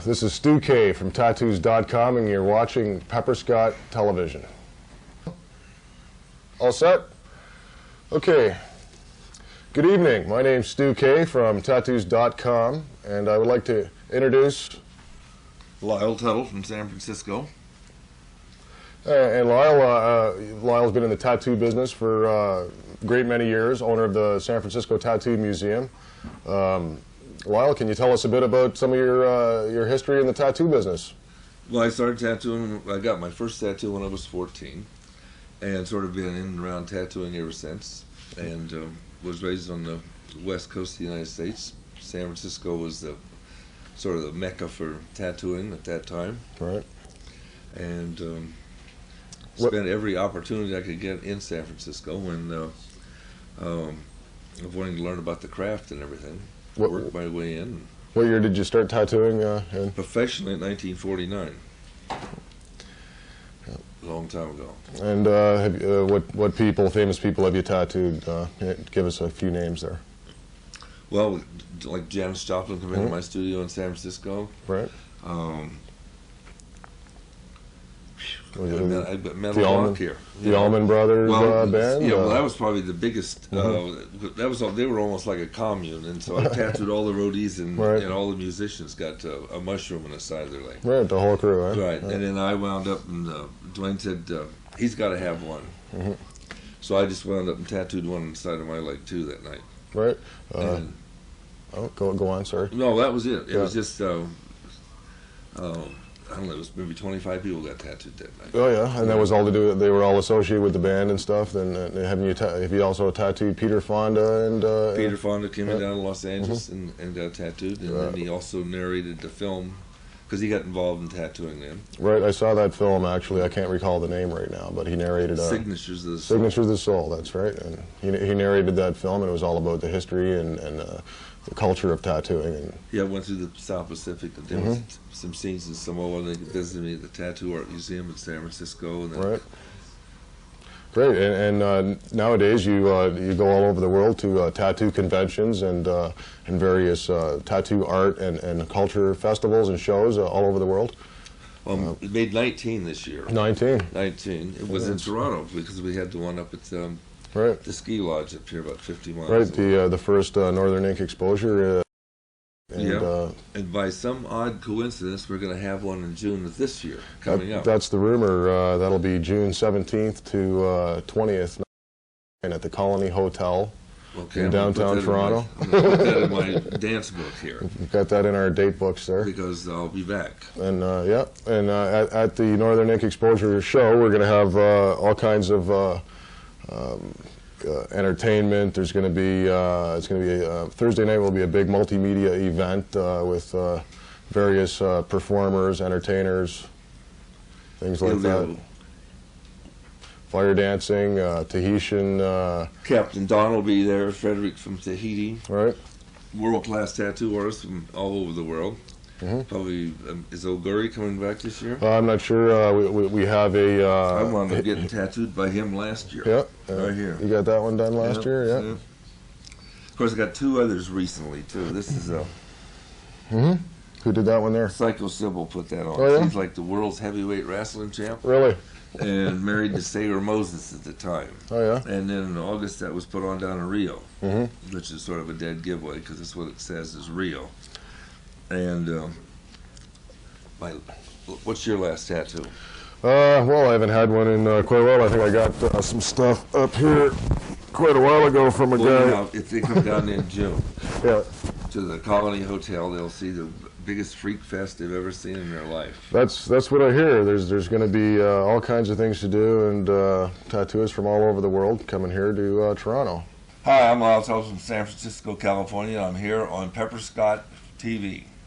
This is Stu K from tattoos.com, and you're watching Pepper Scott Television. All set? Okay. Good evening. My name's Stu K from tattoos.com, and I would like to introduce Lyle Tuttle from San Francisco. And Lyle's been in the tattoo business for a great many years, owner of the San Francisco Tattoo Museum. Lyle, can you tell us a bit about some of your history in the tattoo business? Well, I started tattooing, I got my first tattoo when I was 14, and sort of been in and around tattooing ever since, and was raised on the west coast of the United States. San Francisco was the sort of the mecca for tattooing at that time. Right. And spent every opportunity I could get in San Francisco when of wanting to learn about the craft and everything. Worked my way in. What year did you start tattooing? Professionally in 1949. A long time ago. And what people, famous people, have you tattooed? Give us a few names there. Well, like Janis Joplin came into my studio in San Francisco. Right. I met a lot here. The Allman Brothers band? Yeah, well, that was probably the biggest. That was they were almost like a commune, and so I tattooed all the roadies and all the musicians got a mushroom on the side of their leg. Right, the whole crew, right? Right, and then I wound up, and Dwayne said he's got to have one. So I just wound up and tattooed one on the side of my leg too that night. Right. Go on, sorry. No, that was it. It was just. I don't know, it was maybe 25 people got tattooed that night. Oh yeah, and that was all to do, they were all associated with the band and stuff. Then have you also tattooed Peter Fonda and... Peter Fonda came down to Los Angeles and got tattooed, and then he also narrated the film, because he got involved in tattooing then. Right, I saw that film actually, I can't recall the name right now, but he narrated... Signatures of the Soul. Signatures of the Soul, that's right. And he narrated that film, and it was all about the history and the culture of tattooing. And yeah, I went through the South Pacific. There was some scenes in Samoa. They visited me at the Tattoo Art Museum in San Francisco. And right. Great. And nowadays you go all over the world to tattoo conventions and various tattoo art and culture festivals and shows all over the world. Well, we made 19 this year. 19? 19. It was in Toronto because we had the one up at the ski lodge up here about 50 miles away. The first Northern Ink exposure. And by some odd coincidence, we're going to have one in June of this year coming up. That's the rumor. That'll be June 17th to 20th at the Colony Hotel in downtown Toronto. I'm going to put that in my dance book here. We've got that in our date books there. Because I'll be back. And at the Northern Ink Exposure show, we're going to have all kinds of entertainment. There's going to be Thursday night will be a big multimedia event with various performers, entertainers, things like that. Fire dancing, Tahitian. Captain Don will be there. Frederick from Tahiti. Right. World-class tattoo artists from all over the world. Probably is O'Gurry coming back this year? I'm not sure. We have a. I wound up getting tattooed by him last year. Yeah, right here. You got that one done last year, yeah. Of course, I got two others recently too. This is a. Who did that one there? Psycho Sybil put that on. Oh, yeah? She's like the world's heavyweight wrestling champ. Really? And married to Sailor Moses at the time. Oh yeah. And then in August that was put on down in Rio, which is sort of a dead giveaway because that's what it says is Rio. And what's your last tattoo? Well, I haven't had one in quite a while. I think I got some stuff up here quite a while ago from a guy. Now, if they come down in June to the Colony Hotel, they'll see the biggest freak fest they've ever seen in their life. That's what I hear. There's going to be all kinds of things to do, and tattooists from all over the world coming here to Toronto. Hi, I'm Lyle from San Francisco, California. I'm here on Pepper Scott TV.